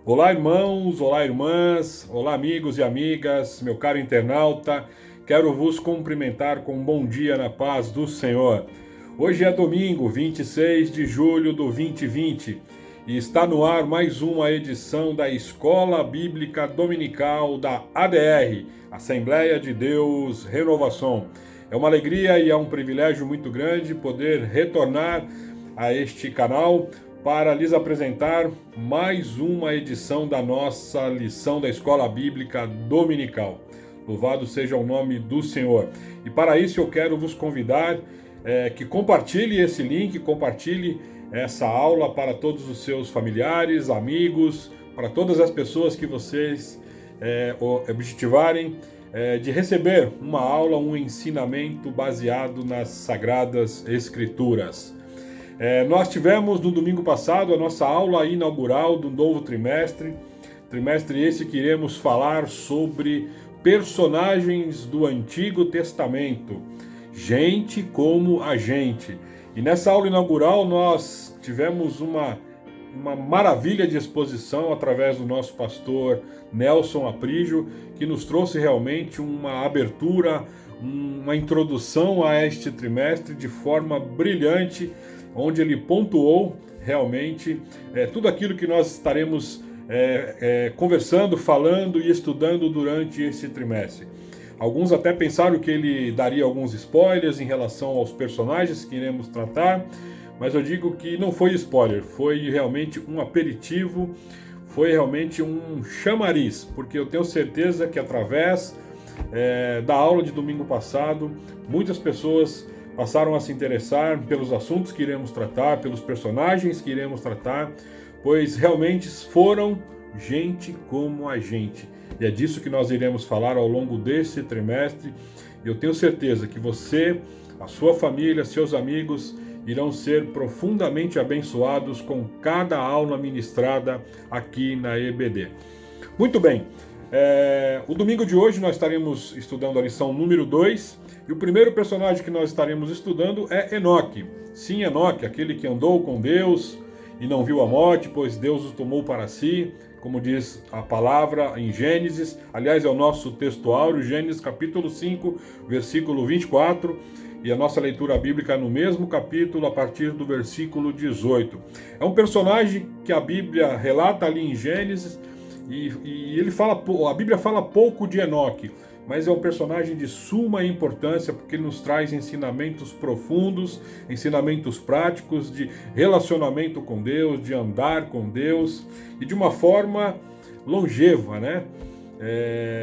Olá, irmãos, olá, irmãs, olá, amigos e amigas, meu caro internauta, quero vos cumprimentar com um bom dia na paz do Senhor. Hoje é domingo, 26 de julho do 2020 e está no ar mais uma edição da Escola Bíblica Dominical da ADR, Assembleia de Deus Renovação. É uma alegria e é um privilégio muito grande poder retornar a este canal para lhes apresentar mais uma edição da nossa lição da Escola Bíblica Dominical. Louvado seja o nome do Senhor. E para isso eu quero vos convidar que compartilhe esse link, compartilhe essa aula para todos os seus familiares, amigos, para todas as pessoas que vocês objetivarem de receber uma aula, um ensinamento baseado nas Sagradas Escrituras. Nós tivemos no domingo passado a nossa aula inaugural do novo trimestre esse que iremos falar sobre personagens do Antigo Testamento, gente como a gente. E nessa aula inaugural nós tivemos uma maravilha de exposição através do nosso pastor Nelson Aprígio, que nos trouxe realmente uma abertura, uma introdução a este trimestre de forma brilhante, onde ele pontuou realmente tudo aquilo que nós estaremos conversando, falando e estudando durante esse trimestre. Alguns até pensaram que ele daria alguns spoilers em relação aos personagens que iremos tratar, mas eu digo que não foi spoiler, foi realmente um aperitivo, foi realmente um chamariz, porque eu tenho certeza que através da aula de domingo passado, muitas pessoas passaram a se interessar pelos assuntos que iremos tratar, pelos personagens que iremos tratar, pois realmente foram gente como a gente. E é disso que nós iremos falar ao longo desse trimestre. Eu tenho certeza que você, a sua família, seus amigos irão ser profundamente abençoados com cada aula ministrada aqui na EBD. Muito bem, o domingo de hoje nós estaremos estudando a lição número 2, e o primeiro personagem que nós estaremos estudando é Enoque. Sim, Enoque, aquele que andou com Deus e não viu a morte, pois Deus o tomou para si, como diz a palavra em Gênesis. Aliás, é o nosso texto áureo, Gênesis capítulo 5, versículo 24, e a nossa leitura bíblica no mesmo capítulo, a partir do versículo 18. É um personagem que a Bíblia relata ali em Gênesis, e a Bíblia fala pouco de Enoque, mas é um personagem de suma importância, porque ele nos traz ensinamentos profundos, ensinamentos práticos de relacionamento com Deus, de andar com Deus, e de uma forma longeva, né?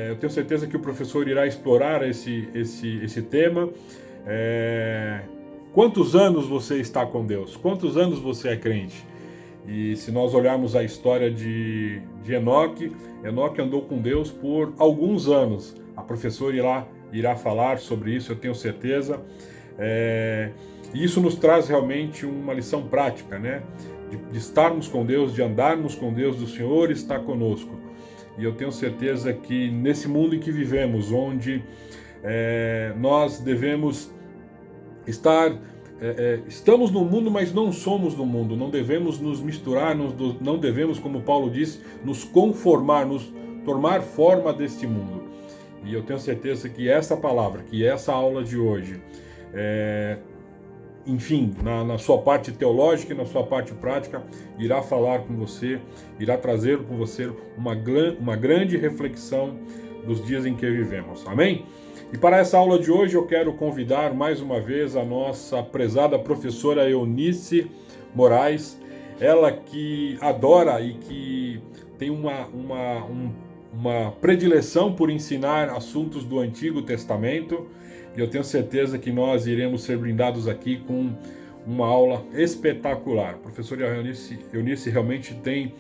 Eu tenho certeza que o professor irá explorar esse tema. Quantos anos você está com Deus? Quantos anos você é crente? E se nós olharmos a história de Enoque, Enoque andou com Deus por alguns anos. A professora irá falar sobre isso, eu tenho certeza. E isso nos traz realmente uma lição prática, né? De estarmos com Deus, de andarmos com Deus, do Senhor está conosco. E eu tenho certeza que nesse mundo em que vivemos, onde nós devemos estar... estamos no mundo, mas não somos do mundo. Não devemos nos misturar, não devemos, como Paulo diz, nos conformar, nos tomar forma deste mundo. E eu tenho certeza que essa palavra, que essa aula de hoje, enfim, na sua parte teológica e na sua parte prática, irá falar com você, irá trazer com você uma grande reflexão dos dias em que vivemos. Amém? E para essa aula de hoje eu quero convidar mais uma vez a nossa prezada professora Eunice Moraes, ela que adora e que tem uma predileção por ensinar assuntos do Antigo Testamento, e eu tenho certeza que nós iremos ser brindados aqui com uma aula espetacular. A professora Eunice realmente tem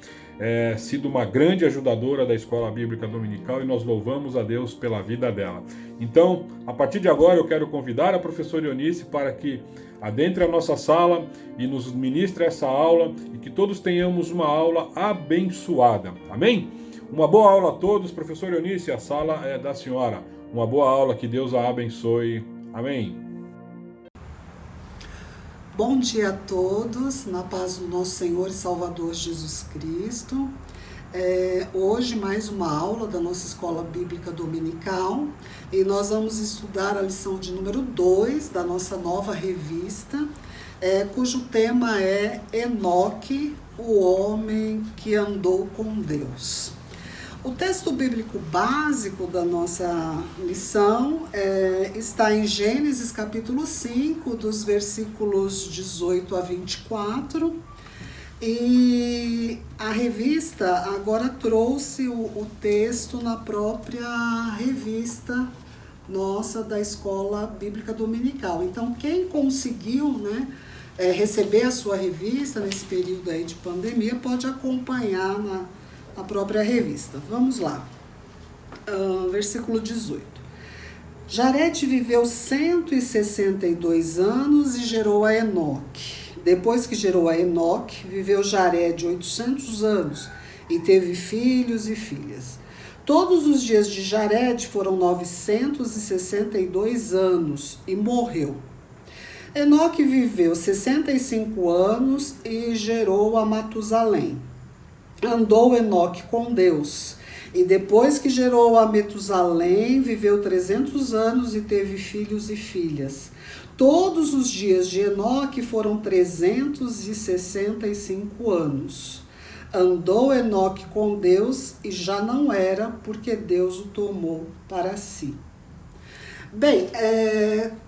sido uma grande ajudadora da Escola Bíblica Dominical, e nós louvamos a Deus pela vida dela. Então, a partir de agora, eu quero convidar a professora Eunice para que adentre a nossa sala e nos ministre essa aula, e que todos tenhamos uma aula abençoada. Amém? Uma boa aula a todos. Professora Eunice, a sala é da senhora. Uma boa aula, que Deus a abençoe. Amém. Bom dia a todos, na paz do nosso Senhor e Salvador Jesus Cristo. Hoje mais uma aula da nossa Escola Bíblica Dominical e nós vamos estudar a lição de número 2 da nossa nova revista, cujo tema é Enoque, o homem que andou com Deus. O texto bíblico básico da nossa lição está em Gênesis capítulo 5, dos versículos 18 a 24, e a revista agora trouxe o texto na própria revista nossa da Escola Bíblica Dominical. Então, quem conseguiu, receber a sua revista nesse período aí de pandemia, pode acompanhar na própria revista. Vamos lá. Versículo 18. Jared viveu 162 anos e gerou a Enoque. Depois que gerou a Enoque, viveu Jared 800 anos e teve filhos e filhas. Todos os dias de Jared foram 962 anos e morreu. Enoque viveu 65 anos e gerou a Matusalém. Andou Enoque com Deus, e depois que gerou a Metusalém, viveu 300 anos e teve filhos e filhas. Todos os dias de Enoque foram 365 anos. Andou Enoque com Deus e já não era, porque Deus o tomou para si. Bem,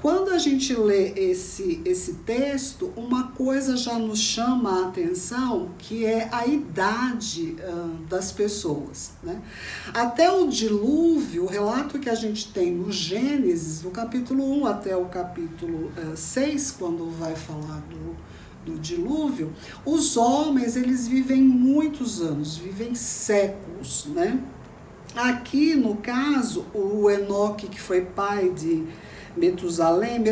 quando a gente lê esse texto, uma coisa já nos chama a atenção, que é a idade das pessoas, né? Até o dilúvio, o relato que a gente tem no Gênesis, do capítulo 1 até o capítulo 6, quando vai falar do dilúvio, os homens, eles vivem muitos anos, vivem séculos, né? Aqui, no caso, o Enoque, que foi pai de Metusalém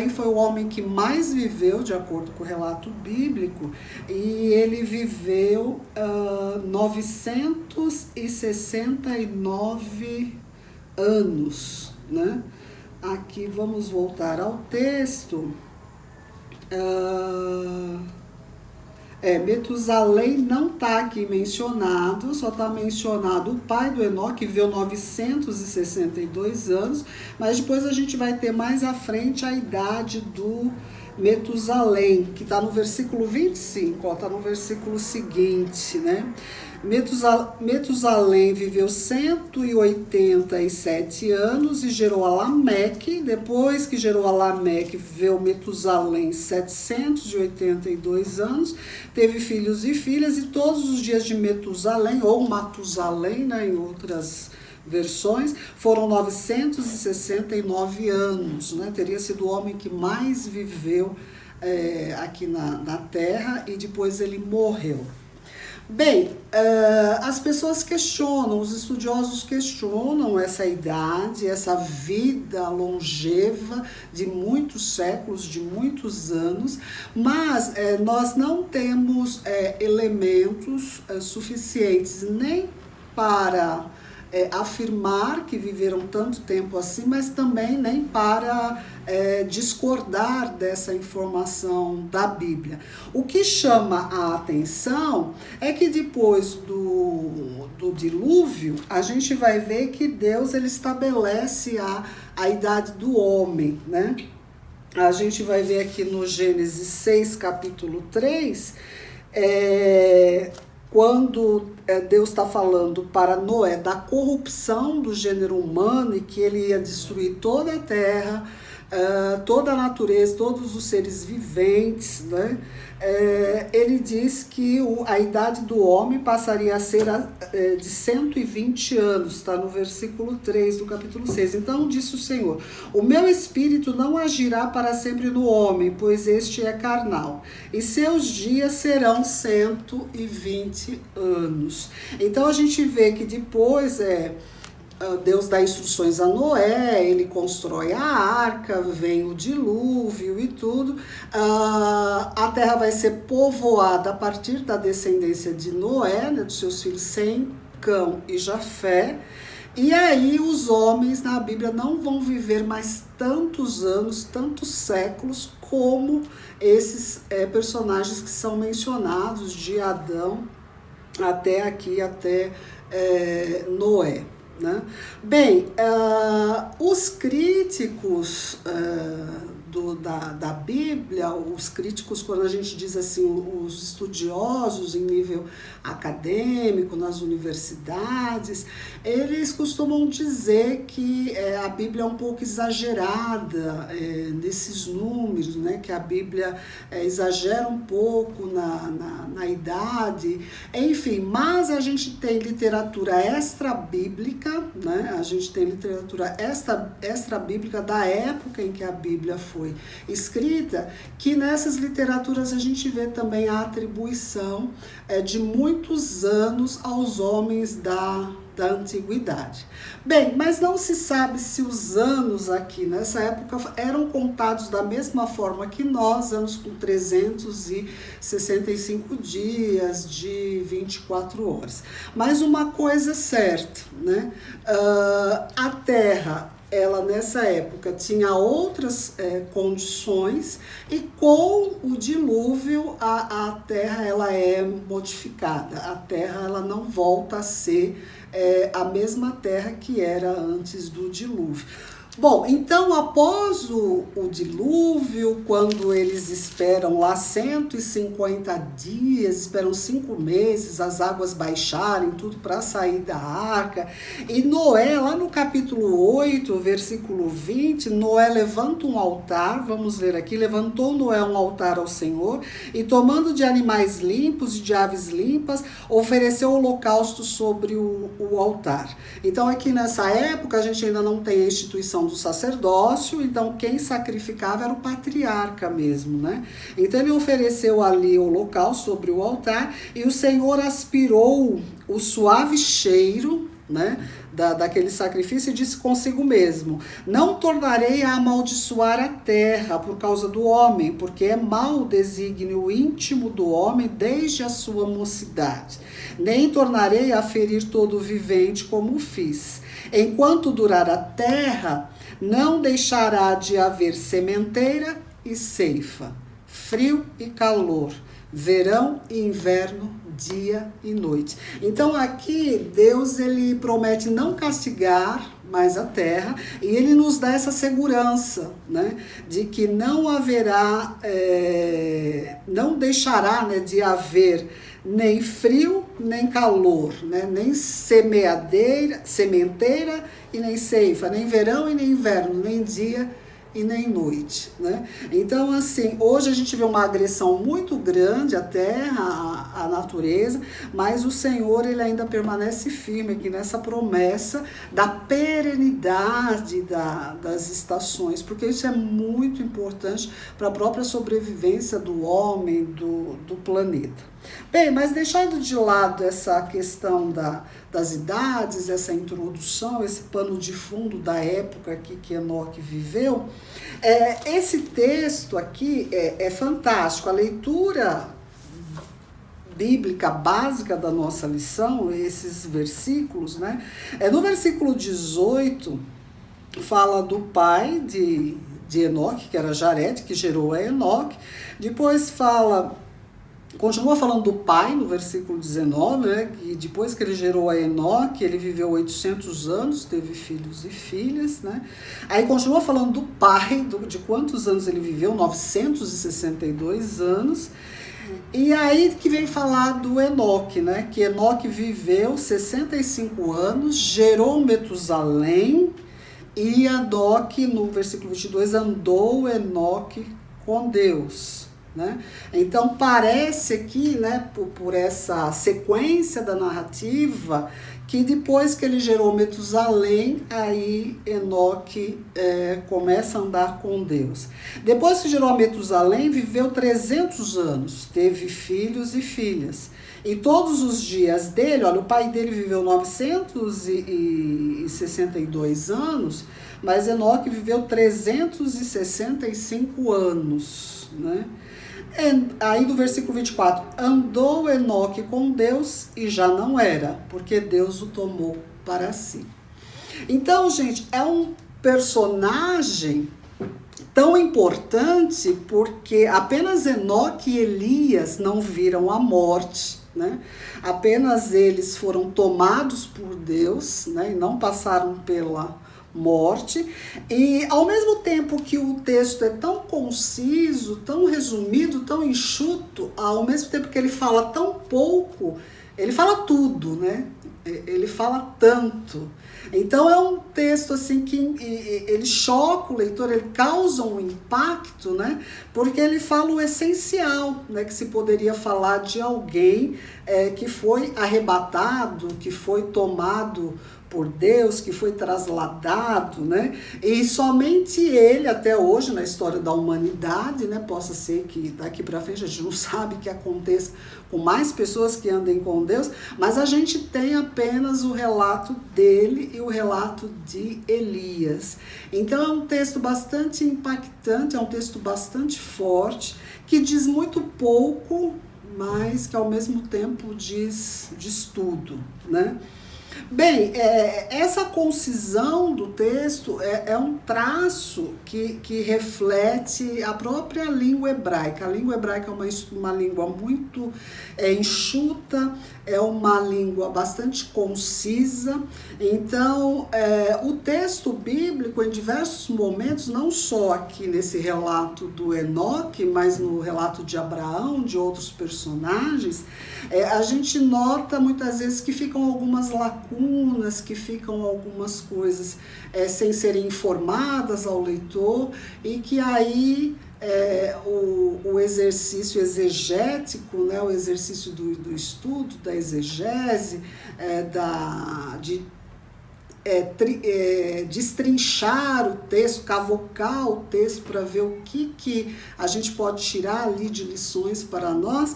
foi o homem que mais viveu, de acordo com o relato bíblico, e ele viveu 969 anos, né? Aqui vamos voltar ao texto. Metusalém não está aqui mencionado, só está mencionado o pai do Enoque, que viveu 962 anos, mas depois a gente vai ter mais à frente a idade do Metusalém, que está no versículo 25, está no versículo seguinte, né? Metusalém viveu 187 anos e gerou a Lameque. Depois que gerou a Lameque, viveu Metusalém 782 anos, teve filhos e filhas, e todos os dias de Metusalém, ou Matusalém, né, em outras versões, foram 969 anos, né? Teria sido o homem que mais viveu aqui na Terra, e depois ele morreu. Bem, as pessoas questionam, os estudiosos questionam essa idade, essa vida longeva de muitos séculos, de muitos anos, mas nós não temos elementos suficientes nem para afirmar que viveram tanto tempo assim, mas também nem para discordar dessa informação da Bíblia. O que chama a atenção é que depois do dilúvio, a gente vai ver que Deus ele estabelece a idade do homem, né? A gente vai ver aqui no Gênesis 6, capítulo 3, quando Deus está falando para Noé da corrupção do gênero humano e que ele ia destruir toda a terra, toda a natureza, todos os seres viventes, né? Ele diz que a idade do homem passaria a ser de 120 anos, está no versículo 3 do capítulo 6. Então disse o Senhor: o meu espírito não agirá para sempre no homem, pois este é carnal, e seus dias serão 120 anos. Então a gente vê que depois Deus dá instruções a Noé, ele constrói a arca, vem o dilúvio e tudo. A terra vai ser povoada a partir da descendência de Noé, né, dos seus filhos Sem, Cão e Jafé. E aí os homens na Bíblia não vão viver mais tantos anos, tantos séculos, como esses personagens que são mencionados, de Adão até aqui, até Noé. Né? Bem, os críticos da Bíblia, os críticos, quando a gente diz assim, os estudiosos em nível acadêmico, nas universidades, eles costumam dizer que a Bíblia é um pouco exagerada nesses números, né? Que a Bíblia exagera um pouco na idade, enfim, mas a gente tem literatura extra-bíblica, né? A gente tem literatura extra-bíblica da época em que a Bíblia foi escrita, que nessas literaturas a gente vê também a atribuição de muitos anos aos homens da antiguidade. Bem, mas não se sabe se os anos aqui nessa época eram contados da mesma forma que nós, anos com 365 dias de 24 horas. Mas uma coisa é certa, né? A Terra, ela nessa época tinha outras condições, e com o dilúvio a Terra ela é modificada. A Terra ela não volta a ser a mesma Terra que era antes do dilúvio. Bom, então após o dilúvio, quando eles esperam lá 150 dias, esperam 5 meses, as águas baixarem, tudo para sair da arca, e Noé, lá no capítulo 8, versículo 20, Noé levanta um altar, vamos ler aqui, levantou Noé um altar ao Senhor, e tomando de animais limpos e de aves limpas, ofereceu holocausto sobre o altar. Então aqui nessa época a gente ainda não tem a instituição do sacerdócio, então quem sacrificava era o patriarca mesmo, né? Então ele ofereceu ali o holocausto sobre o altar, e o Senhor aspirou o suave cheiro, né, daquele sacrifício, e disse consigo mesmo: não tornarei a amaldiçoar a terra por causa do homem, porque é mau o desígnio íntimo do homem desde a sua mocidade. Nem tornarei a ferir todo vivente como fiz. Enquanto durar a terra, não deixará de haver sementeira e ceifa, frio e calor, verão e inverno, dia e noite. Então aqui Deus ele promete não castigar mais a terra, e ele nos dá essa segurança, né, de que não haverá, não deixará, né, de haver nem frio, nem calor, né, nem sementeira e nem ceifa, nem verão e nem inverno, nem dia e nem noite, né? Então, assim, hoje a gente vê uma agressão muito grande à terra, à natureza, mas o Senhor, ele ainda permanece firme aqui nessa promessa da perenidade das estações, porque isso é muito importante para a própria sobrevivência do homem, do planeta. Bem, mas deixando de lado essa questão das idades, essa introdução, esse pano de fundo da época aqui que Enoque viveu, esse texto aqui é fantástico. A leitura bíblica básica da nossa lição, esses versículos, né? No versículo 18, fala do pai de Enoque, que era Jared, que gerou a Enoque. Depois continua falando do pai, no versículo 19, né, que depois que ele gerou a Enoque, ele viveu 800 anos, teve filhos e filhas, né? Aí continua falando do pai, de quantos anos ele viveu, 962 anos. E aí que vem falar do Enoque, né, que Enoque viveu 65 anos, gerou Metusalém, e Enoque, no versículo 22, andou Enoque com Deus. Né? Então parece aqui, né, por essa sequência da narrativa, que depois que ele gerou Metusalém, aí Enoque começa a andar com Deus. Depois que gerou Metusalém, viveu 300 anos, teve filhos e filhas. E todos os dias dele, olha, o pai dele viveu 962 anos, mas Enoque viveu 365 anos, né? Aí do versículo 24, andou Enoque com Deus e já não era, porque Deus o tomou para si. Então, gente, é um personagem tão importante porque apenas Enoque e Elias não viram a morte, né? Apenas eles foram tomados por Deus, né? E não passaram pela morte. E ao mesmo tempo que o texto é tão conciso, tão resumido, tão enxuto, ao mesmo tempo que ele fala tão pouco, ele fala tudo, né? Ele fala tanto. Então é um texto assim que ele choca o leitor, ele causa um impacto, né? Porque ele fala o essencial, né? Que se poderia falar de alguém que foi arrebatado, que foi tomado por Deus, que foi trasladado, né? E somente ele, até hoje, na história da humanidade, né? Possa ser que daqui para frente a gente não sabe que aconteça com mais pessoas que andem com Deus, mas a gente tem apenas o relato dele e o relato de Elias. Então é um texto bastante impactante, é um texto bastante forte, que diz muito pouco, mas que ao mesmo tempo diz tudo, né? Bem, essa concisão do texto é um traço que reflete a própria língua hebraica. A língua hebraica é uma língua muito enxuta, é uma língua bastante concisa. Então, o texto bíblico, em diversos momentos, não só aqui nesse relato do Enoque, mas no relato de Abraão, de outros personagens, a gente nota muitas vezes que ficam algumas lacunas, que ficam algumas coisas sem serem informadas ao leitor, e que aí o exercício exegético, né, o exercício do estudo, da exegese, destrinchar o texto, cavocar o texto para ver o que a gente pode tirar ali de lições para nós,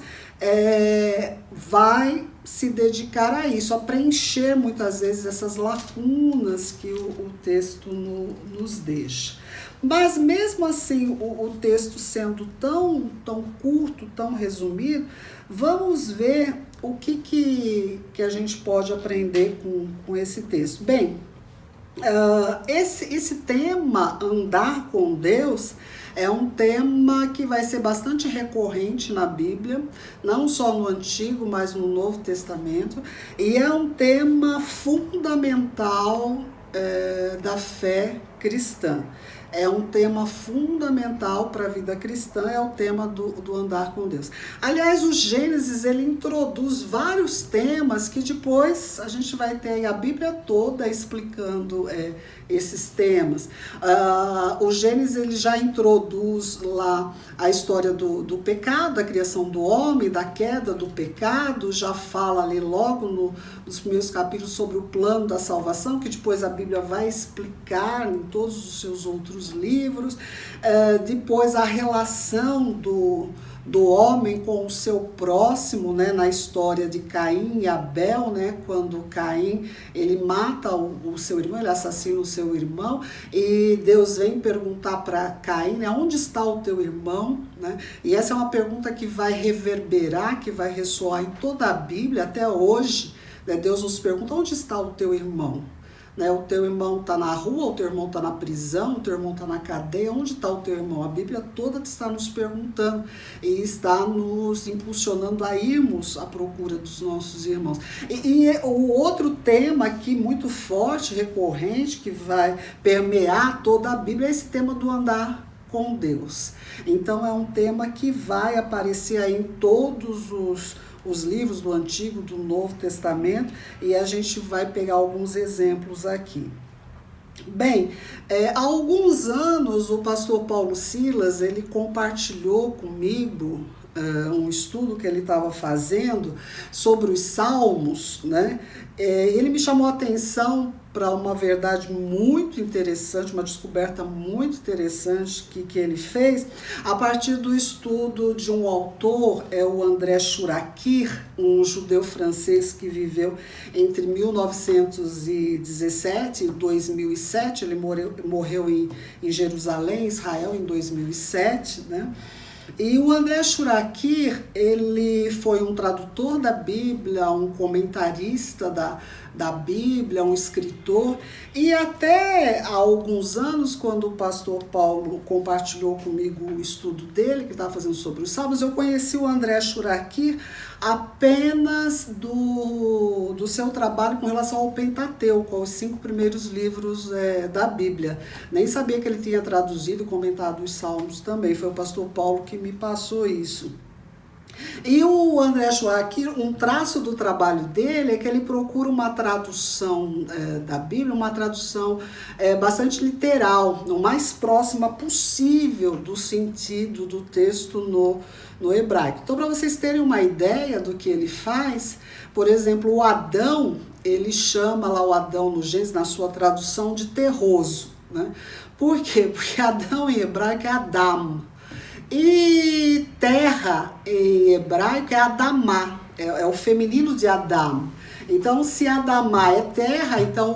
vai se dedicar a isso, a preencher muitas vezes essas lacunas que o texto nos deixa. Mas mesmo assim, o texto sendo tão curto, tão resumido, vamos ver o que a gente pode aprender com esse texto. Bem, esse tema, andar com Deus, é um tema que vai ser bastante recorrente na Bíblia, não só no Antigo, mas no Novo Testamento, e é um tema fundamental da fé cristã. É um tema fundamental para a vida cristã, é o tema do andar com Deus. Aliás, o Gênesis, ele introduz vários temas que depois a gente vai ter a Bíblia toda explicando esses temas. O Gênesis, ele já introduz lá a história do pecado, da criação do homem, da queda do pecado, já fala ali logo nos primeiros capítulos sobre o plano da salvação, que depois a Bíblia vai explicar em todos os seus outros livros. Depois a relação do homem com o seu próximo, né, na história de Caim e Abel, né, quando Caim ele mata o seu irmão, ele assassina o seu irmão, e Deus vem perguntar para Caim, né, onde está o teu irmão? Né? E essa é uma pergunta que vai reverberar, que vai ressoar em toda a Bíblia até hoje, né? Deus nos pergunta, onde está o teu irmão? Né, o teu irmão está na rua, o teu irmão está na prisão, o teu irmão está na cadeia, onde está o teu irmão? A Bíblia toda está nos perguntando e está nos impulsionando a irmos à procura dos nossos irmãos. E o outro tema aqui muito forte, recorrente, que vai permear toda a Bíblia é esse tema do andar com Deus. Então é um tema que vai aparecer aí em todos os livros do Antigo, do Novo Testamento, e a gente vai pegar alguns exemplos aqui. Bem, há alguns anos o pastor Paulo Silas, ele compartilhou comigo um estudo que ele estava fazendo sobre os Salmos, né? Ele me chamou a atenção para uma verdade muito interessante, uma descoberta muito interessante que ele fez a partir do estudo de um autor, o André Chouraqui, um judeu francês que viveu entre 1917 e 2007, ele morreu em Jerusalém, Israel, em 2007, né? E o André Churakir, ele foi um tradutor da Bíblia, um comentarista da Bíblia, um escritor. E até há alguns anos, quando o pastor Paulo compartilhou comigo o estudo dele, que estava fazendo sobre os Salmos, eu conheci o André Churakir apenas do seu trabalho com relação ao Pentateuco, aos 5 primeiros livros da Bíblia. Nem sabia que ele tinha traduzido e comentado os Salmos também. Foi o pastor Paulo que me passou isso. E o André Churakir, um traço do trabalho dele é que ele procura uma tradução da Bíblia, uma tradução bastante literal, o mais próxima possível do sentido do texto no hebraico. Então, para vocês terem uma ideia do que ele faz, por exemplo, o Adão, ele chama lá o Adão no Gênesis, na sua tradução, de terroso, né? Por quê? Porque Adão em hebraico é Adam. E terra em hebraico é Adamá, é o feminino de Adam. Então, se Adamá é terra, então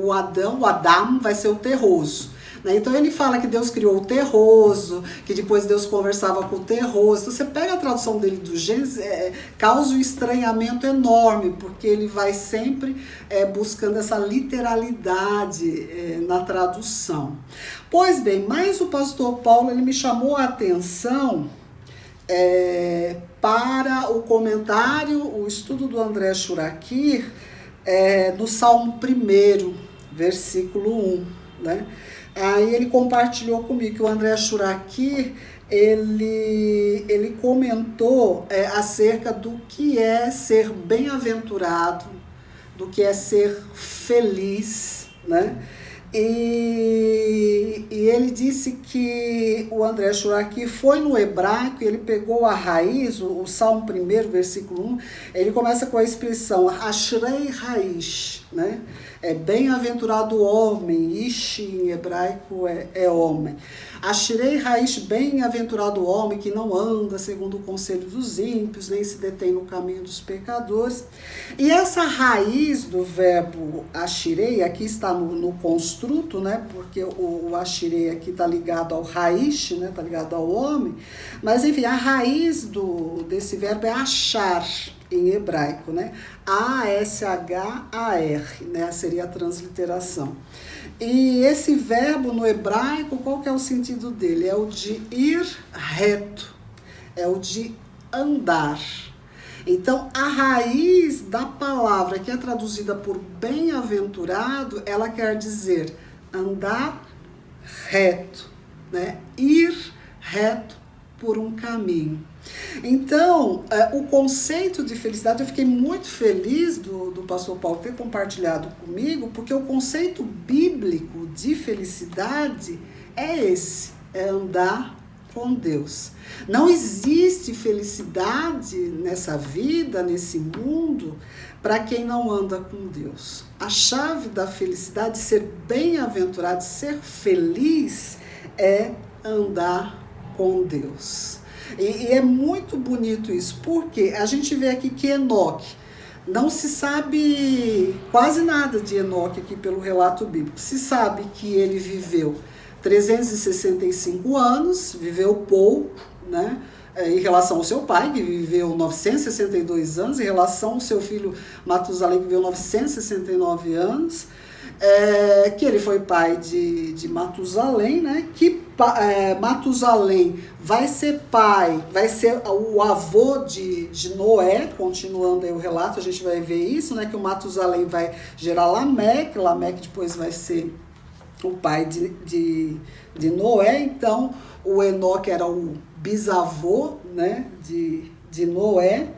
o Adão, o Adam, vai ser o terroso. Então ele fala que Deus criou o terroso, que depois Deus conversava com o terroso. Então, você pega a tradução dele do Gênesis, causa um estranhamento enorme, porque ele vai sempre buscando essa literalidade na tradução. Pois bem, mas o pastor Paulo ele me chamou a atenção para o comentário, o estudo do André Churakir, do Salmo 1, versículo 1, né? Aí ele compartilhou comigo que o André Churakir, ele comentou acerca do que é ser bem-aventurado, do que é ser feliz, né? E ele disse que o André Churakir foi no hebraico e ele pegou a raiz, o Salmo 1, versículo 1, ele começa com a expressão Ashrei Haish, né? Bem-aventurado o homem, Ish em hebraico é homem. Ashrei Haish, bem-aventurado o homem que não anda segundo o conselho dos ímpios, nem se detém no caminho dos pecadores. E essa raiz do verbo Ashrei, aqui está no construto, né? Porque o Ashrei aqui está ligado ao Haish, né? Está ligado ao homem. Mas enfim, a raiz desse verbo é achar, em hebraico, né? A-S-H-A-R, né? Seria a transliteração. E esse verbo no hebraico, qual que é o sentido dele? É o de ir reto, é o de andar. Então, a raiz da palavra que é traduzida por bem-aventurado, ela quer dizer andar reto, né? Ir reto por um caminho. Então, o conceito de felicidade, eu fiquei muito feliz do pastor Paulo ter compartilhado comigo, porque o conceito bíblico de felicidade é esse, é andar com Deus. Não existe felicidade nessa vida, nesse mundo, para quem não anda com Deus. A chave da felicidade, ser bem-aventurado, ser feliz, é andar com Deus. E é muito bonito isso, porque a gente vê aqui que Enoque, não se sabe quase nada de Enoque aqui pelo relato bíblico. Se sabe que ele viveu 365 anos, viveu pouco, né? Em relação ao seu pai, que viveu 962 anos, em relação ao seu filho Matusalém, que viveu 969 anos, que ele foi pai de Matusalém, né? Que Matusalém vai ser pai, vai ser o avô de Noé, continuando aí o relato, a gente vai ver isso, né? Que o Matusalém vai gerar Lameque, Lameque depois vai ser o pai de Noé. Então o Enoque era o bisavô, né, de Noé,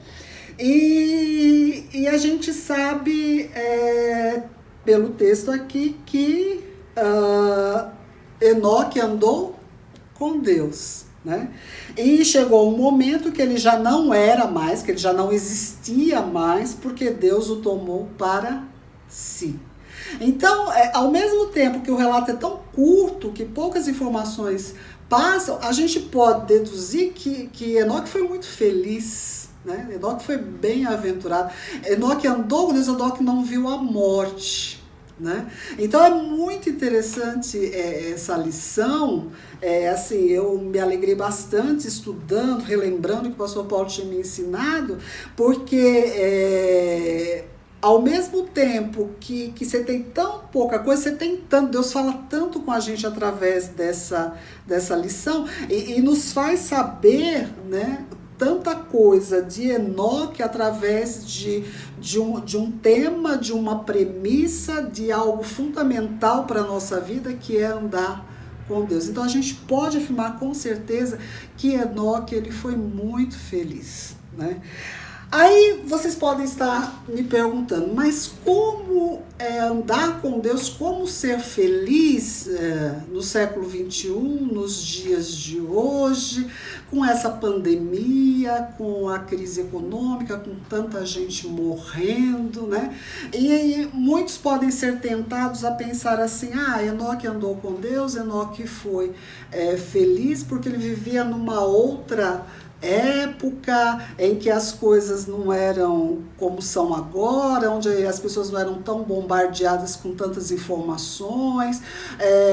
e a gente sabe pelo texto aqui que Enoque andou com Deus, né? E chegou um momento que ele já não era mais, que ele já não existia mais, porque Deus o tomou para si. Então, ao mesmo tempo que o relato é tão curto, que poucas informações passam, a gente pode deduzir que Enoque foi muito feliz, né? Enoque foi bem-aventurado. Enoque andou com Deus, Enoque não viu a morte. né? Então é muito interessante essa lição. Assim, eu me alegrei bastante estudando, relembrando o que o pastor Paulo tinha me ensinado, porque ao mesmo tempo que você tem tão pouca coisa, você tem tanto, Deus fala tanto com a gente através dessa lição e nos faz saber, né, tanta coisa de Enoque através de um tema, de uma premissa, de algo fundamental para a nossa vida, que é andar com Deus. Então a gente pode afirmar com certeza que Enoque ele foi muito feliz, né? Aí vocês podem estar me perguntando, mas como andar com Deus, como ser feliz no século XXI, nos dias de hoje, com essa pandemia, com a crise econômica, com tanta gente morrendo, né? E aí muitos podem ser tentados a pensar assim, Enoque andou com Deus, Enoque foi feliz porque ele vivia numa outra época em que as coisas não eram como são agora, onde as pessoas não eram tão bombardeadas com tantas informações,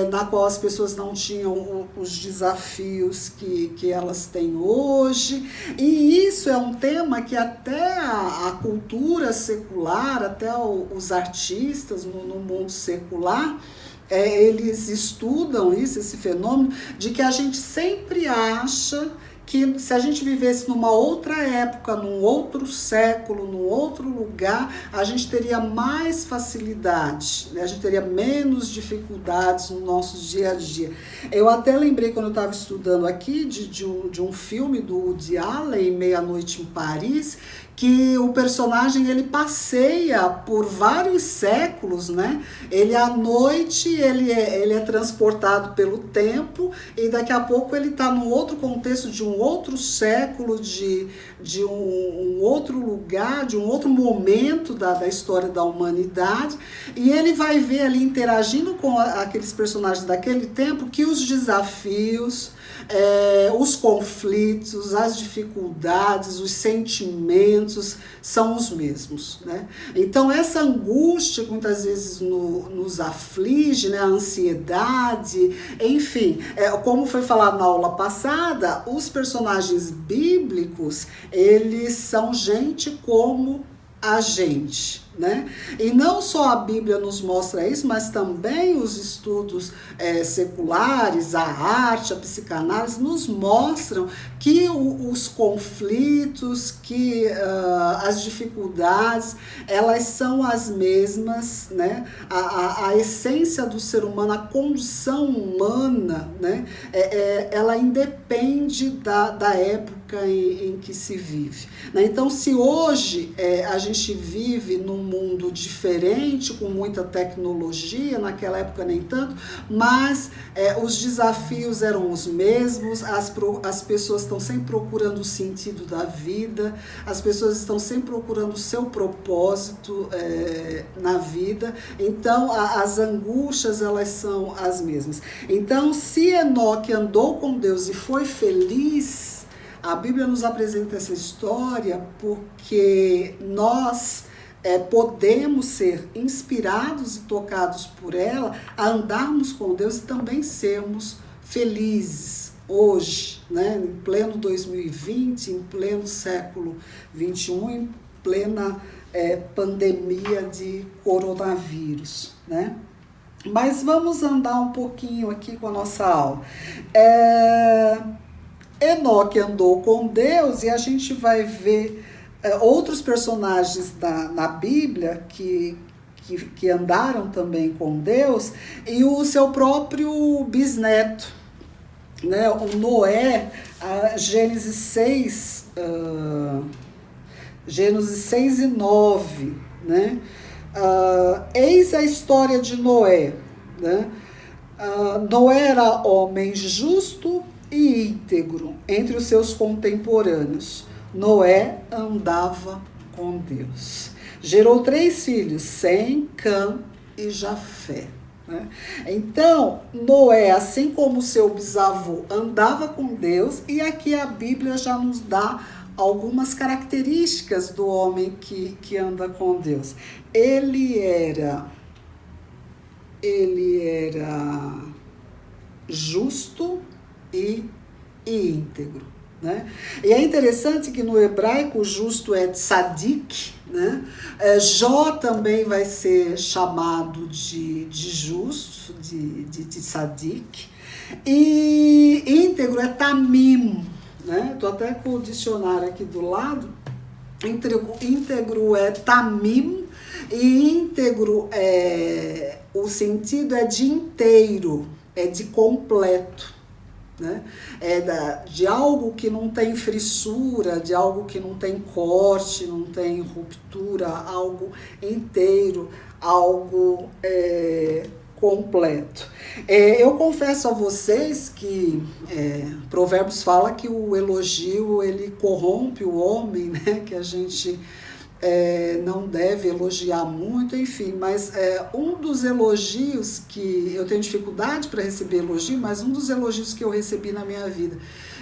na qual as pessoas não tinham os desafios que elas têm hoje. E isso é um tema que até a cultura secular, até os artistas no mundo secular, eles estudam isso, esse fenômeno de que a gente sempre acha que se a gente vivesse numa outra época, num outro século, num outro lugar, a gente teria mais facilidade, né? A gente teria menos dificuldades no nosso dia a dia. Eu até lembrei, quando eu estava estudando aqui, de um filme do Woody Allen, Meia-Noite em Paris, que o personagem ele passeia por vários séculos, né? Ele à noite ele é transportado pelo tempo e daqui a pouco ele está num outro contexto de um outro século, de um outro lugar, de um outro momento da história da humanidade, e ele vai ver ali interagindo com aqueles personagens daquele tempo que os desafios, os conflitos, as dificuldades, os sentimentos são os mesmos, né? Então essa angústia que muitas vezes nos aflige, né? A ansiedade, enfim, como foi falado na aula passada, os personagens bíblicos, eles são gente como a gente, né? E não só a Bíblia nos mostra isso, mas também os estudos seculares, a arte, a psicanálise nos mostram que os conflitos, que as dificuldades, elas são as mesmas, né? A essência do ser humano, a condição humana, né? Ela independe da época em que se vive, né? Então, se hoje a gente vive num mundo diferente, com muita tecnologia, naquela época nem tanto, mas os desafios eram os mesmos, as pessoas estão sempre procurando o sentido da vida, as pessoas estão sempre procurando o seu propósito na vida, então as angústias elas são as mesmas. Então, se Enoque andou com Deus e foi feliz, a Bíblia nos apresenta essa história porque nós podemos ser inspirados e tocados por ela a andarmos com Deus e também sermos felizes hoje, né? Em pleno 2020, em pleno século XXI, em plena pandemia de coronavírus, né? Mas vamos andar um pouquinho aqui com a nossa aula. Enoque andou com Deus e a gente vai ver outros personagens na Bíblia que andaram também com Deus e o seu próprio bisneto, né? O Noé, Gênesis 6 e 9, né? Eis a história de Noé, né? Noé era homem justo e íntegro entre os seus contemporâneos. Noé andava com Deus. Gerou 3 filhos, Sem, Cã e Jafé, né? Então, Noé, assim como seu bisavô, andava com Deus, e aqui a Bíblia já nos dá algumas características do homem que anda com Deus. Ele era ele era justo e íntegro, né? E é interessante que no hebraico o justo é tzadik, né? Jó também vai ser chamado de justo, de tzadik, e íntegro é tamim, né? Estou até com o dicionário aqui do lado. Íntegro é tamim, e íntegro o sentido é de inteiro, é de completo, né? De algo que não tem frissura, de algo que não tem corte, não tem ruptura, algo inteiro, algo completo. Eu confesso a vocês que Provérbios fala que o elogio ele corrompe o homem, né? Que a gente não deve elogiar muito, enfim, mas um dos elogios que eu tenho dificuldade para receber elogio, mas um dos elogios que eu recebi na minha vida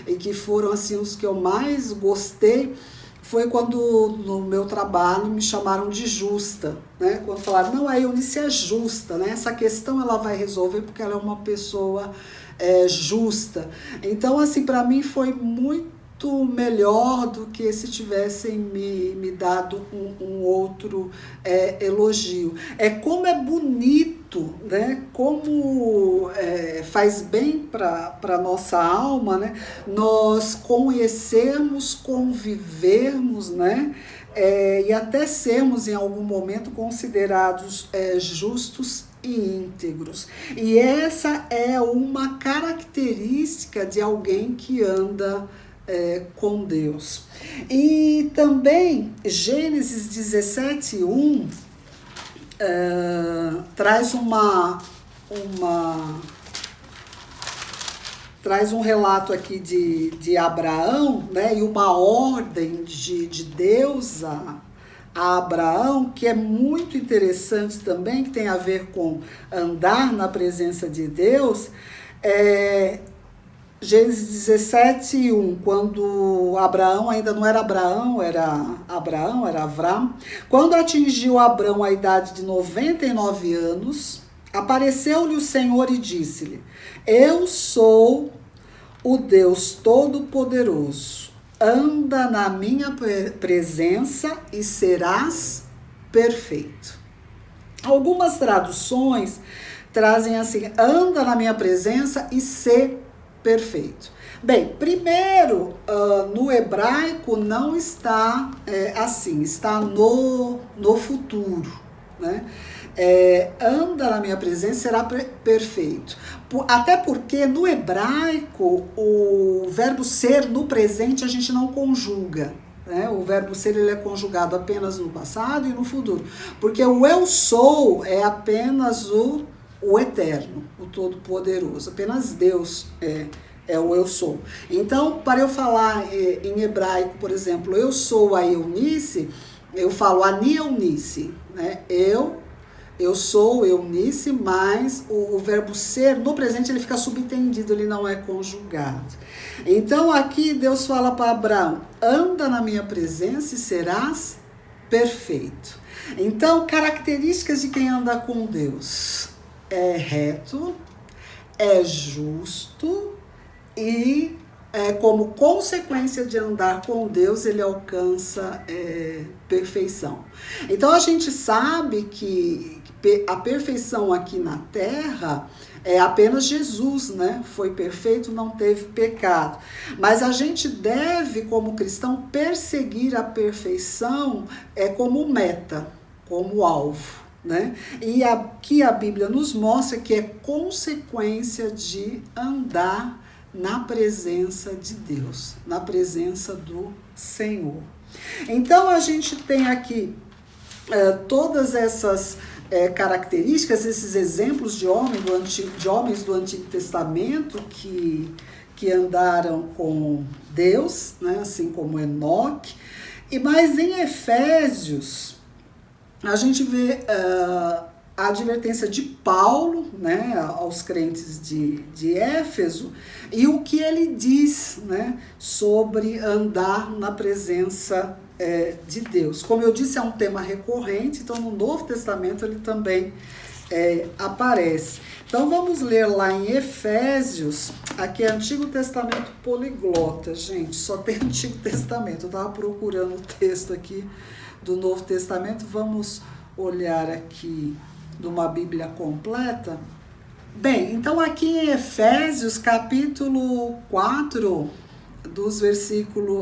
e que foram assim os que eu mais gostei foi quando no meu trabalho me chamaram de justa, né? Quando falaram, não, a Eunice é justa, né? Essa questão ela vai resolver porque ela é uma pessoa justa. Então, assim, para mim foi muito melhor do que se tivessem me dado um outro elogio. Como é bonito, né? Como faz bem para a nossa alma, né? Nós conhecermos, convivermos, né? E até sermos em algum momento considerados justos e íntegros. E essa é uma característica de alguém que anda com Deus. E também Gênesis 17:1 traz traz um relato aqui de Abraão, né, e uma ordem de Deus a Abraão, que é muito interessante também, que tem a ver com andar na presença de Deus. Gênesis 17:1, quando Abraão ainda não era Abraão, era Avram. Quando atingiu Abraão a idade de 99 anos, apareceu-lhe o Senhor e disse-lhe: Eu sou o Deus Todo-Poderoso. Anda na minha presença e serás perfeito. Algumas traduções trazem assim: anda na minha presença e ser perfeito. Bem, primeiro, no hebraico não está assim, está no futuro, né? Anda na minha presença, será perfeito. Até porque no hebraico o verbo ser no presente a gente não conjuga, né? O verbo ser ele é conjugado apenas no passado e no futuro, porque o eu sou é apenas o eterno, o todo-poderoso, apenas Deus é o eu sou. Então, para eu falar em hebraico, por exemplo, eu sou a Eunice, eu falo Ani Eunice, né? Eu sou Eunice, mas o verbo ser no presente ele fica subentendido, ele não é conjugado. Então, aqui Deus fala para Abraão: anda na minha presença e serás perfeito. Então, características de quem anda com Deus: é reto, é justo e como consequência de andar com Deus, ele alcança perfeição. Então a gente sabe que a perfeição aqui na terra é apenas Jesus, né? Foi perfeito, não teve pecado. Mas a gente deve, como cristão, perseguir a perfeição como meta, como alvo, né? E aqui a Bíblia nos mostra que é consequência de andar na presença de Deus, na presença do Senhor. Então a gente tem aqui todas essas características, esses exemplos de homens do Antigo Testamento que andaram com Deus, né? Assim como Enoque. Mas em Efésios a gente vê a advertência de Paulo, né, aos crentes de Éfeso, e o que ele diz, né, sobre andar na presença de Deus. Como eu disse, é um tema recorrente, então no Novo Testamento ele também aparece. Então vamos ler lá em Efésios, aqui é Antigo Testamento poliglota, gente, só tem Antigo Testamento. Eu estava procurando o texto aqui do Novo Testamento, vamos olhar aqui de uma Bíblia completa. Bem, então aqui em Efésios, capítulo 4,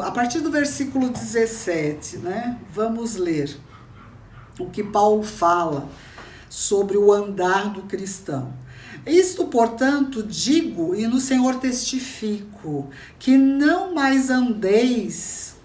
a partir do versículo 17, né? Vamos ler o que Paulo fala sobre o andar do cristão. Isto, portanto, digo e no Senhor testifico, que não mais andeis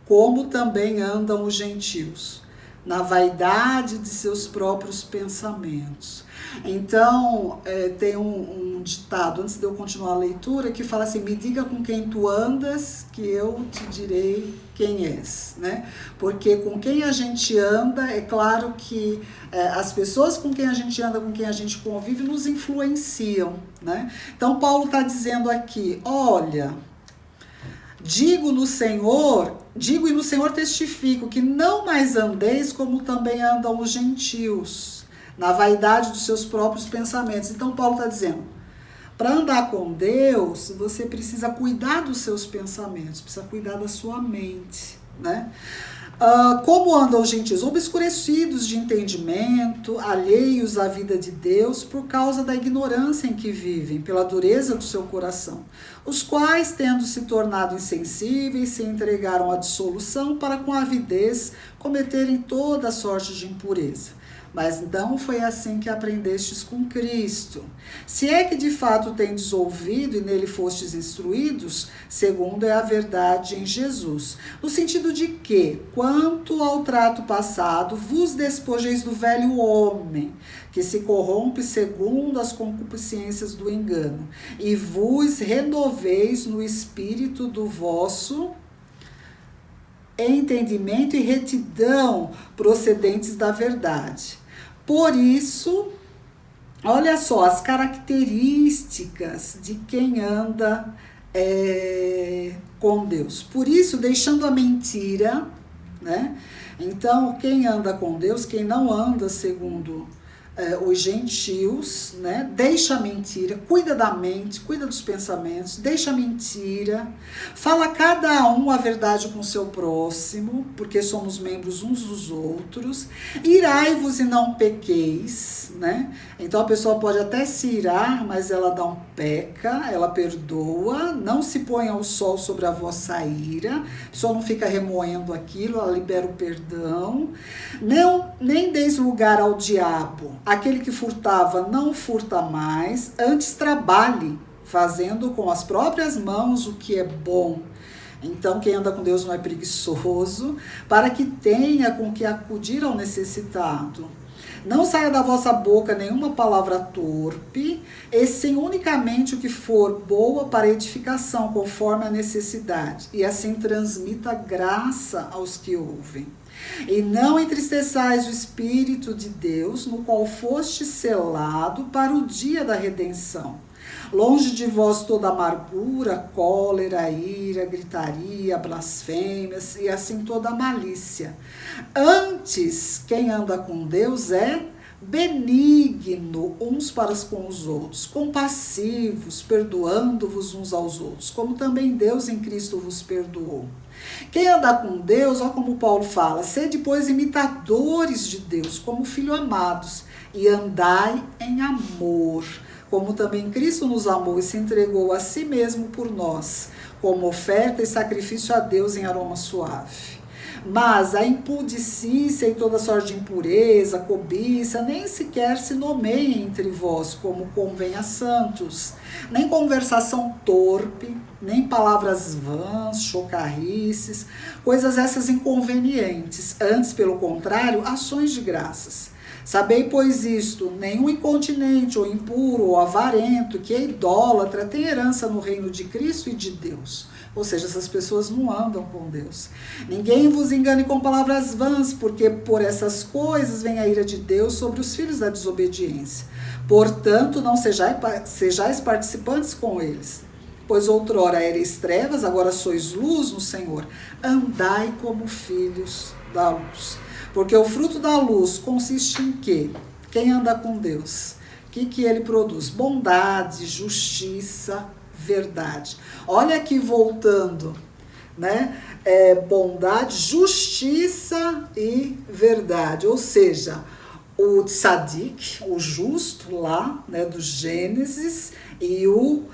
como também andam os gentios, na vaidade de seus próprios pensamentos. Então, tem um ditado, antes de eu continuar a leitura, que fala assim: me diga com quem tu andas, que eu te direi quem és, né? Porque com quem a gente anda, é claro que as pessoas com quem a gente anda, com quem a gente convive, nos influenciam, né? Então, Paulo está dizendo aqui, olha, digo e no Senhor testifico, que não mais andeis como também andam os gentios, na vaidade dos seus próprios pensamentos. Então Paulo está dizendo, para andar com Deus, você precisa cuidar dos seus pensamentos, precisa cuidar da sua mente, né? Como andam os gentios? Obscurecidos de entendimento, alheios à vida de Deus, por causa da ignorância em que vivem, pela dureza do seu coração, os quais, tendo se tornado insensíveis, se entregaram à dissolução para com avidez cometerem toda sorte de impureza. Mas não foi assim que aprendestes com Cristo. Se é que de fato tendes ouvido e nele fostes instruídos, segundo é a verdade em Jesus. No sentido de que, quanto ao trato passado, vos despojeis do velho homem, que se corrompe segundo as concupiscências do engano, e vos renoveis no espírito do vosso entendimento e retidão procedentes da verdade. Por isso, olha só as características de quem anda com Deus. Por isso, deixando a mentira, né? Então, quem anda com Deus, quem não anda segundo os gentios, né? Deixa a mentira, cuida da mente, cuida dos pensamentos, deixa a mentira, fala cada um a verdade com o seu próximo, porque somos membros uns dos outros, irai-vos e não pequeis, né? Então a pessoa pode até se irar, mas ela não peca, ela perdoa, não se põe ao sol sobre a vossa ira, a pessoa não fica remoendo aquilo, ela libera o perdão, não, nem deis lugar ao diabo. Aquele que furtava não furta mais, antes trabalhe, fazendo com as próprias mãos o que é bom. Então, quem anda com Deus não é preguiçoso, para que tenha com que acudir ao necessitado. Não saia da vossa boca nenhuma palavra torpe, e sim unicamente o que for boa para edificação, conforme a necessidade, e assim transmita graça aos que ouvem. E não entristeçais o Espírito de Deus, no qual foste selado para o dia da redenção. Longe de vós toda amargura, cólera, ira, gritaria, blasfêmias e assim toda malícia. Antes, quem anda com Deus é benigno uns para com os outros, compassivos, perdoando-vos uns aos outros, como também Deus em Cristo vos perdoou. Quem anda com Deus, olha como Paulo fala, sede, pois, imitadores de Deus, como filhos amados, e andai em amor, como também Cristo nos amou e se entregou a si mesmo por nós, como oferta e sacrifício a Deus em aroma suave. Mas a impudicícia e toda sorte de impureza, cobiça, nem sequer se nomeiem entre vós, como convém a santos, nem conversação torpe, nem palavras vãs, chocarrices, coisas essas inconvenientes, antes, pelo contrário, ações de graças. Sabei, pois, isto, nenhum incontinente, ou impuro, ou avarento, que é idólatra, tem herança no reino de Cristo e de Deus. Ou seja, essas pessoas não andam com Deus. Ninguém vos engane com palavras vãs, porque por essas coisas vem a ira de Deus sobre os filhos da desobediência. Portanto, não sejais participantes com eles. Pois outrora erais trevas, agora sois luz no Senhor. Andai como filhos da luz. Porque o fruto da luz consiste em quê? Quem anda com Deus? O que ele produz? Bondade, justiça, verdade. Olha aqui voltando, né? Bondade, justiça e verdade. Ou seja, o tzadik, o justo lá, né, do Gênesis, e o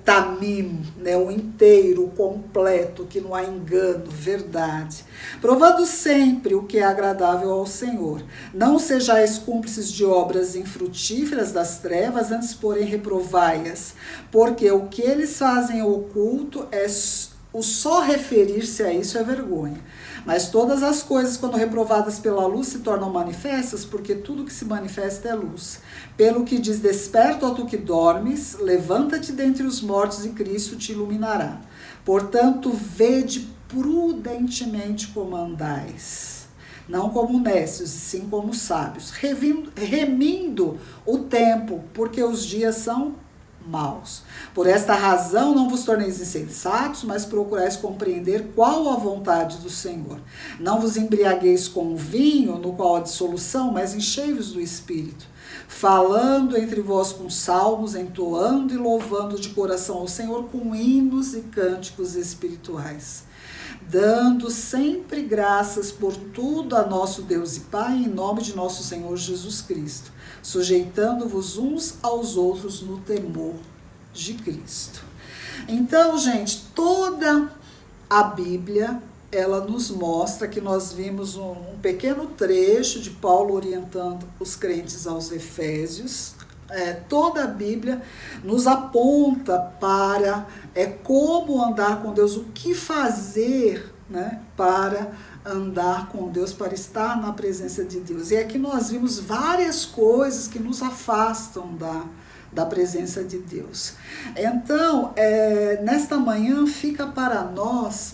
tamim, né, o inteiro, o completo, que não há engano, verdade. Provando sempre o que é agradável ao Senhor. Não sejais cúmplices de obras infrutíferas das trevas, antes porém reprovai-as, porque o que eles fazem oculto o só referir-se a isso é vergonha. Mas todas as coisas, quando reprovadas pela luz, se tornam manifestas, porque tudo que se manifesta é luz. Pelo que diz, desperta, ó tu que dormes, levanta-te dentre os mortos e Cristo te iluminará. Portanto, vede prudentemente como andais, não como nécios, e sim como sábios, remindo o tempo, porque os dias são maus. Por esta razão não vos torneis insensatos, mas procurais compreender qual a vontade do Senhor. Não vos embriagueis com o vinho, no qual há dissolução, mas enchei-vos do Espírito, falando entre vós com salmos, entoando e louvando de coração ao Senhor com hinos e cânticos espirituais, dando sempre graças por tudo a nosso Deus e Pai, em nome de nosso Senhor Jesus Cristo, sujeitando-vos uns aos outros no temor de Cristo. Então, gente, toda a Bíblia, ela nos mostra que nós vimos um pequeno trecho de Paulo orientando os crentes aos Efésios. Toda a Bíblia nos aponta para como andar com Deus, o que fazer, né, para andar com Deus, para estar na presença de Deus. E aqui nós vimos várias coisas que nos afastam da presença de Deus. Então, nesta manhã fica para nós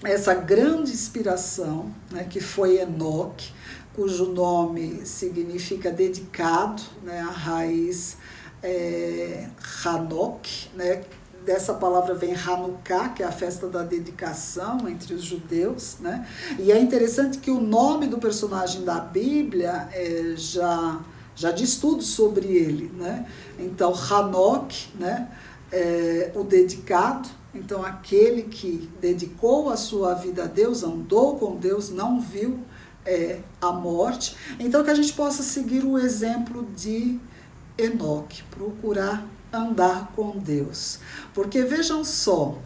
essa grande inspiração, né, que foi Enoque, cujo nome significa dedicado, né, a raiz Hanok, né, dessa palavra vem Hanukkah, que é a festa da dedicação entre os judeus, né? E é interessante que o nome do personagem da Bíblia já diz tudo sobre ele, né? Então, Hanok, né, o dedicado, então aquele que dedicou a sua vida a Deus, andou com Deus, não viu a morte. Então, que a gente possa seguir o exemplo de Enoque, procurar andar com Deus. Porque vejam só,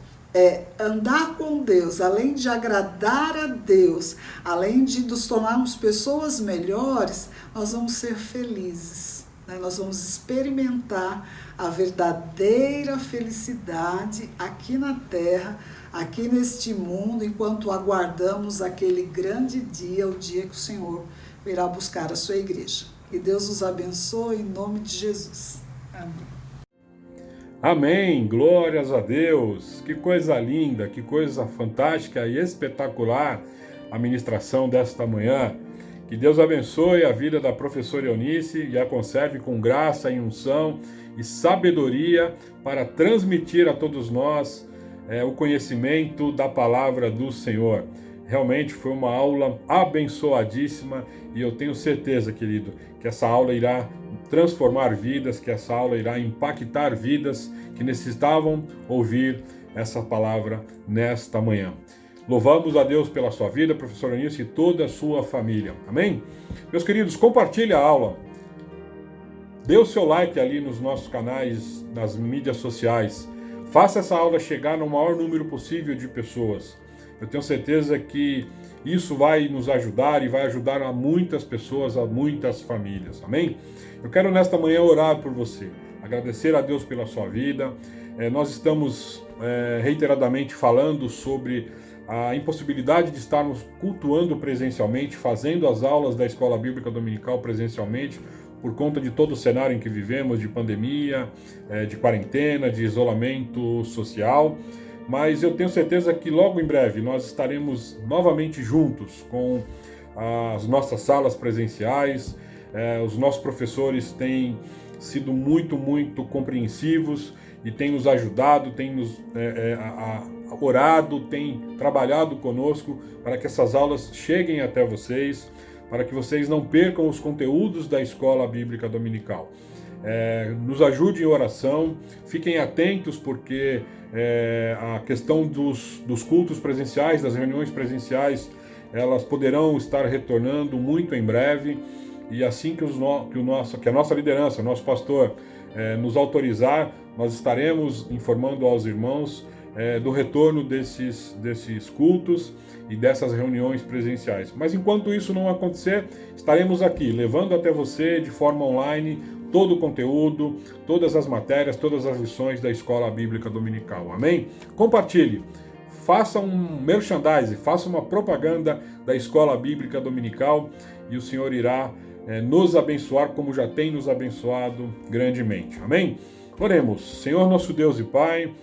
andar com Deus, além de agradar a Deus, além de nos tornarmos pessoas melhores, nós vamos ser felizes, né? Nós vamos experimentar a verdadeira felicidade aqui na terra, aqui neste mundo, enquanto aguardamos aquele grande dia, o dia que o Senhor virá buscar a sua igreja. Que Deus os abençoe em nome de Jesus. Amém. Amém, glórias a Deus, que coisa linda, que coisa fantástica e espetacular a ministração desta manhã. Que Deus abençoe a vida da professora Eunice e a conserve com graça e unção e sabedoria para transmitir a todos nós o conhecimento da palavra do Senhor. Realmente foi uma aula abençoadíssima e eu tenho certeza, querido, que essa aula irá transformar vidas, que essa aula irá impactar vidas que necessitavam ouvir essa palavra nesta manhã. Louvamos a Deus pela sua vida, professor Eunice, e toda a sua família. Amém? Meus queridos, compartilhe a aula. Dê o seu like ali nos nossos canais, nas mídias sociais. Faça essa aula chegar no maior número possível de pessoas. Eu tenho certeza que isso vai nos ajudar e vai ajudar a muitas pessoas, a muitas famílias. Amém? Eu quero nesta manhã orar por você, agradecer a Deus pela sua vida. Nós estamos reiteradamente falando sobre a impossibilidade de estarmos cultuando presencialmente, fazendo as aulas da Escola Bíblica Dominical presencialmente, por conta de todo o cenário em que vivemos, de pandemia, de quarentena, de isolamento social. Mas eu tenho certeza que logo em breve nós estaremos novamente juntos com as nossas salas presenciais. Os nossos professores têm sido muito, muito compreensivos e têm nos ajudado, têm nos orado, têm trabalhado conosco para que essas aulas cheguem até vocês, para que vocês não percam os conteúdos da Escola Bíblica Dominical. Nos ajude em oração, fiquem atentos porque a questão dos cultos presenciais, das reuniões presenciais, elas poderão estar retornando muito em breve, e assim que a nossa liderança, nosso pastor nos autorizar, nós estaremos informando aos irmãos do retorno desses cultos e dessas reuniões presenciais. Mas enquanto isso não acontecer, estaremos aqui levando até você de forma online todo o conteúdo, todas as matérias, todas as lições da Escola Bíblica Dominical. Amém? Compartilhe, faça um merchandising, faça uma propaganda da Escola Bíblica Dominical e o Senhor irá nos abençoar como já tem nos abençoado grandemente. Amém? Oremos. Senhor nosso Deus e Pai,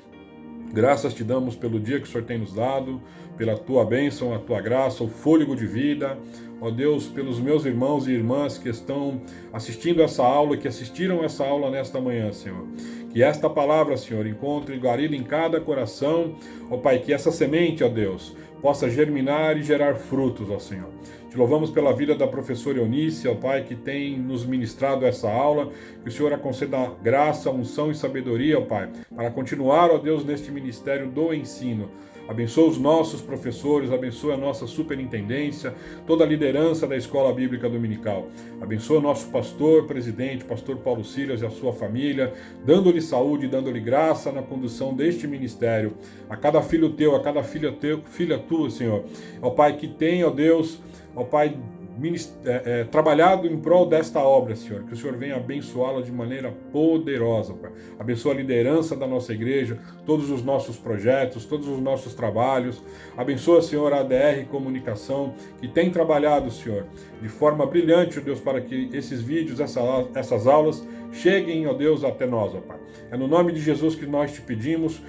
graças te damos pelo dia que o Senhor tem nos dado, pela tua bênção, a tua graça, o fôlego de vida. Ó Deus, pelos meus irmãos e irmãs que estão assistindo essa aula, que assistiram essa aula nesta manhã, Senhor. Que esta palavra, Senhor, encontre guarida em cada coração. Ó Pai, que essa semente, ó Deus, possa germinar e gerar frutos, ó Senhor. Te louvamos pela vida da professora Eunice, ó Pai, que tem nos ministrado essa aula. Que o Senhor a conceda graça, unção e sabedoria, ó Pai, para continuar, ó Deus, neste ministério do ensino. Abençoa os nossos professores, abençoa a nossa superintendência, toda a liderança da Escola Bíblica Dominical. Abençoa o nosso pastor, presidente, pastor Paulo Silas e a sua família, dando-lhe saúde, dando-lhe graça na condução deste ministério. A cada filho teu, a cada filha tua, Senhor. Ó Pai, que tenha, ó Deus, ó Pai, trabalhado em prol desta obra, Senhor, que o Senhor venha abençoá-la de maneira poderosa, Pai. Abençoa a liderança da nossa igreja, todos os nossos projetos, todos os nossos trabalhos. Abençoa, Senhor, a ADR Comunicação, que tem trabalhado, Senhor, de forma brilhante, ó Deus, para que esses vídeos, essas aulas cheguem, ó Deus, até nós, ó Pai. É no nome de Jesus que nós te pedimos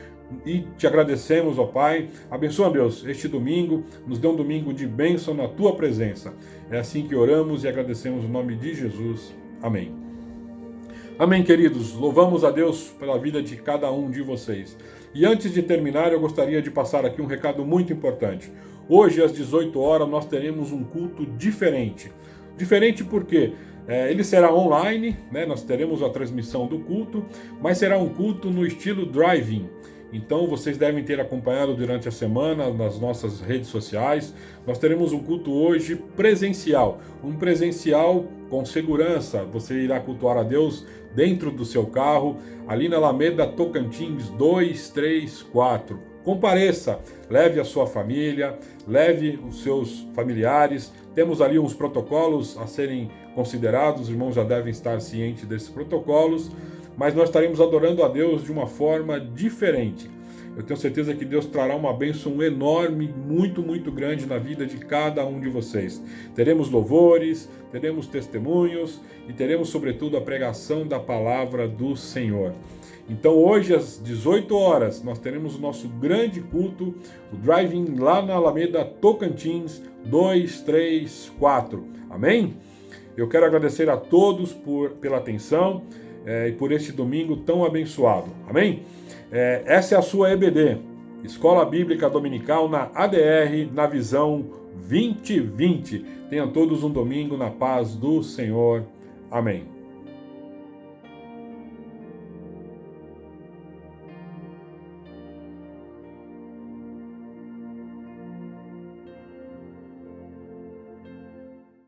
e te agradecemos, ó Pai. Abençoa, Deus, este domingo, nos dê um domingo de bênção na Tua presença. É assim que oramos e agradecemos no nome de Jesus. Amém. Amém, queridos. Louvamos a Deus pela vida de cada um de vocês. E antes de terminar, eu gostaria de passar aqui um recado muito importante. Hoje, às 18 horas, nós teremos um culto diferente. Diferente porque ele será online, né? Nós teremos a transmissão do culto, mas será um culto no estilo drive-in. Então vocês devem ter acompanhado durante a semana nas nossas redes sociais. Nós teremos um culto hoje presencial, um presencial com segurança. Você irá cultuar a Deus dentro do seu carro, ali na Alameda Tocantins 234. Compareça, leve a sua família, leve os seus familiares. Temos ali uns protocolos a serem considerados, os irmãos já devem estar cientes desses protocolos. Mas nós estaremos adorando a Deus de uma forma diferente. Eu tenho certeza que Deus trará uma bênção enorme, muito, muito grande na vida de cada um de vocês. Teremos louvores, teremos testemunhos e teremos, sobretudo, a pregação da palavra do Senhor. Então, hoje, às 18 horas, nós teremos o nosso grande culto, o drive-in lá na Alameda Tocantins 234. Amém? Eu quero agradecer a todos pela atenção. E por este domingo tão abençoado. Amém? Essa é a sua EBD, Escola Bíblica Dominical na ADR, na Visão 2020. Tenham todos um domingo na paz do Senhor. Amém.